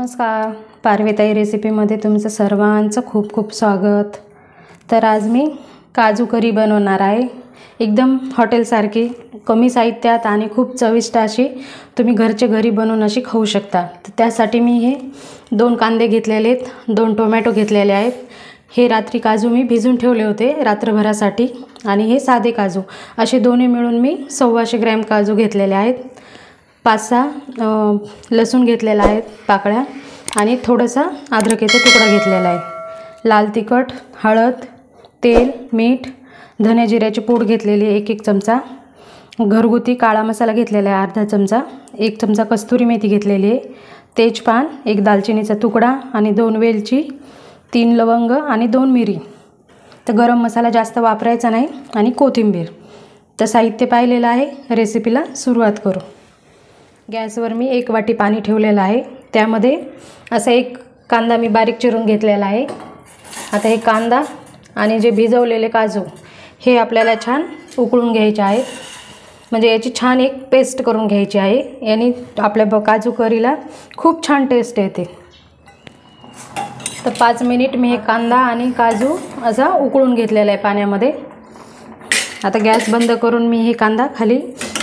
नमस्कार, पारवेताई रेसिपीमध्ये तुमचं सर्वांचं खूप खूप स्वागत। तर आज मी काजू करी बनवणार आहे। एकदम हॉटेलसारखी कमी साहित्यात आणि खूप चविष्ट अशी तुम्ही घरचे घरी बनवून अशी खाऊ शकता। तर त्यासाठी मी हे 2 कांदे घेतलेले आहेत, 2 टोमॅटो घेतलेले आहेत। हे रात्री काजू मी भिजून ठेवले होते रात्रभरासाठी आणि हे साधे काजू असे दोन्ही मिळून मी 125 ग्रॅम काजू घेतलेले आहेत। 5-6 लसूण घेतलेला आहे पाकळ्या आणि थोडासा अद्रकेचा तुकडा घेतलेला आहे। लाल तिखट, हळद, तेल, मीठ, धने जिऱ्याची पूड घेतलेली 1-1 चमचा, घरगुती काळा मसाला घेतलेला आहे अर्धा चमचा, 1 चमचा कस्तुरी मेथी घेतलेली आहे, तेजपान, 1 दालचिनीचा तुकडा आणि 2 वेलची, 3 लवंग आणि 2 मिरी। तर गरम मसाला जास्त वापरायचा नाही आणि कोथिंबीर। तर साहित्य पाहिलेलं आहे, रेसिपीला सुरुवात करू। गॅसवर मी 1 वाटी पाणी ठेवलेलं आहे, त्यामध्ये असा 1 कांदा मी बारीक चिरून घेतलेला आहे। आता हे कांदा आणि जे भिजवलेले काजू हे आपल्याला छान उकळून घ्यायचे आहेत, म्हणजे याची छान एक पेस्ट करून घ्यायची आहे। यानी आपल्या काजू करीला खूप छान टेस्ट येते। तर 5 मिनिट मी हे कांदा आणि काजू असा उकळून घेतलेला आहे पाण्यामध्ये। आता गॅस बंद करून मी हे कांदा खाली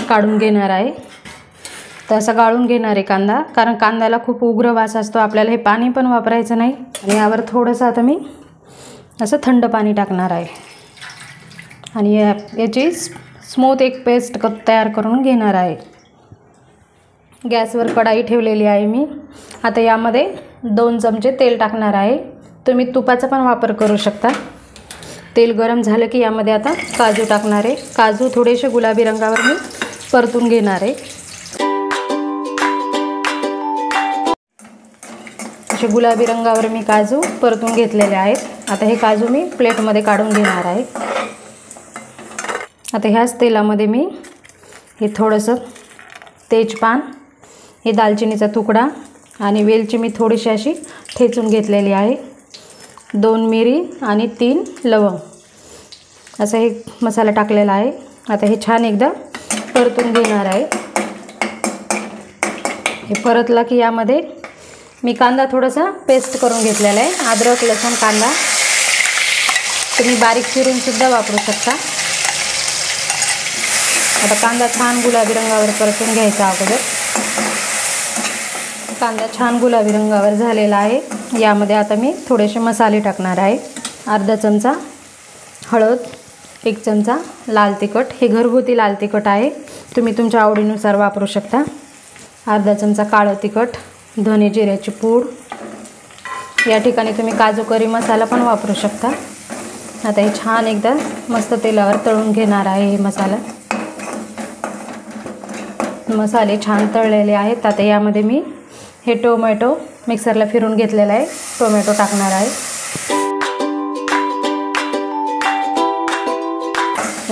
काढून घेणार आहे। तर असं गाळून घेणार आहे कांदा, कारण कांद्याला खूप उग्र वास असतो। आपल्याला हे पाणी पण वापरायचं नाही आणि यावर थोडंसं आता मी असं थंड पाणी टाकणार आहे आणि याची स्मूथ एक पेस्ट तयार करून घेणार आहे। गॅसवर कढाई ठेवलेली आहे मी। आता यामध्ये 2 चमचे तेल टाकणार आहे, तुम्ही तुपाचा पण वापर करू शकता। तेल गरम झालं की यामध्ये आता काजू टाकणार आहे। काजू थोडेसे गुलाबी रंगावर मी परतून घेणार आहे। असे गुलाबी रंगावर मी काजू परतून घेतलेले आहेत। आता हे काजू मी प्लेटमध्ये काढून घेणार आहे। आता ह्याच तेलामध्ये मी हे थोडंसं तेजपान, हे दालचिनीचा तुकडा आणि वेलची मी थोडीशी अशी ठेचून घेतलेली आहे, 2 मिरी आणि 3 लवंग असा हे मसाला टाकलेला आहे। आता हे छान एकदा परतून घेणार आहे। हे परतला की यामध्ये मी कांदा थोडासा पेस्ट करून घेतलेला आहे, अद्रक, लसूण, कांदा तुम्ही बारीक चिरून सुद्धा वापरू शकता। आता कांदा छान गुलाबी रंगावर परतून घ्यायचा अगोदर। कांदा छान गुलाबी रंगावर झालेला आहे। यामध्ये आता मी थोडेसे मसाले टाकणार आहे। अर्धा चमचा हळद, 1 चमचा लाल तिखट, हे घरगुती लाल तिखट आहे, तुम्ही तुमच्या आवडीनुसार वापरू शकता। अर्धा चमचा काळं तिखट, धने जिऱ्याची पूड, या ठिकाणी तुम्ही काजू करी मसाला पण वापरू शकता। आता हे छान एकदा मस्त तेलावर तळून घेणार आहे। हे मसाले छान तळलेले आहेत। आता यामध्ये मी हे टोमॅटो मिक्सरला फिरून घेतलेला आहे, टोमॅटो टाकणार आहे।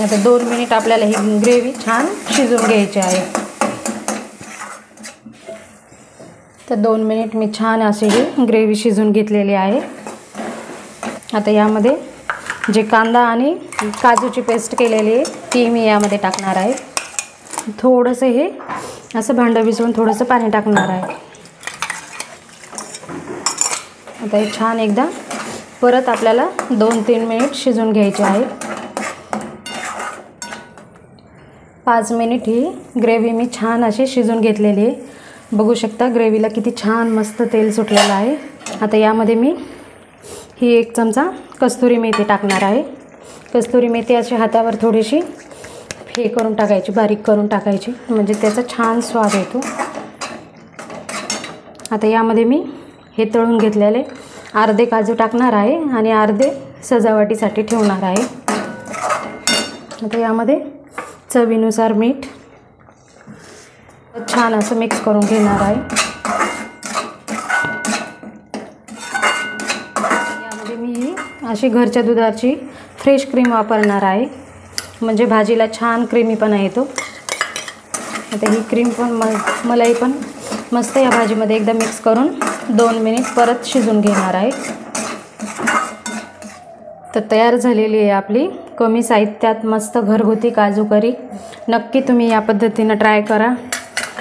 आता 2 मिनिट आपल्याला ही ग्रेव्ही छान शिजवून घ्यायची आहे। तर 2 मिनिट मी छान अशी ही ग्रेव्ही शिजवून घेतलेली आहे। आता यामध्ये जे कांदा आणि काजूची पेस्ट केलेली आहे ती मी यामध्ये टाकणार आहे। थोडंसं हे असं भांडं भिजवून थोडंसं पाणी टाकणार आहे। आता हे छान एकदा परत आपल्याला 2-3 मिनिट शिजवून घ्यायचे आहे। 5 मिनिट ही ग्रेव्ही मी छान अशी शिजवून घेतलेली आहे। बघू शकता ग्रेव्हीला किती छान मस्त तेल सुटलेलं आहे। आता यामध्ये मी ही 1 चमचा कस्तुरी मेथी टाकणार आहे। कस्तुरी मेथी अशी हातावर थोडीशी हे करून टाकायची, बारीक करून टाकायची, म्हणजे त्याचा छान स्वाद येतो। आता यामध्ये मी हे तळून घेतलेले अर्धे काजू टाकणार आहे आणि अर्धे सजावटीसाठी ठेवणार आहे। आता यामध्ये चवीनुसार मीठ छान असं मिक्स करून घेणार आहे। यामध्ये मी अशी घरच्या दुधाची फ्रेश क्रीम वापरणार आहे, म्हणजे भाजीला छान क्रीमीपणा येतो। आता ही क्रीम पण मलाई पण मस्त या भाजीमध्ये एकदा मिक्स करून 2 मिनिट परत शिजवून घेणार आहे। तर तयार झालेली आहे आपली कमी साहित्यात मस्त घरगुती काजू करी। नक्की तुम्ही या पद्धतीने ट्राय करा।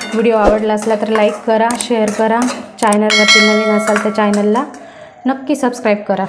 व्हिडिओ आवडला असला तर लाईक करा, शेअर करा, चॅनलवरती नवीन असाल तर चॅनलला नक्की सबस्क्राईब करा.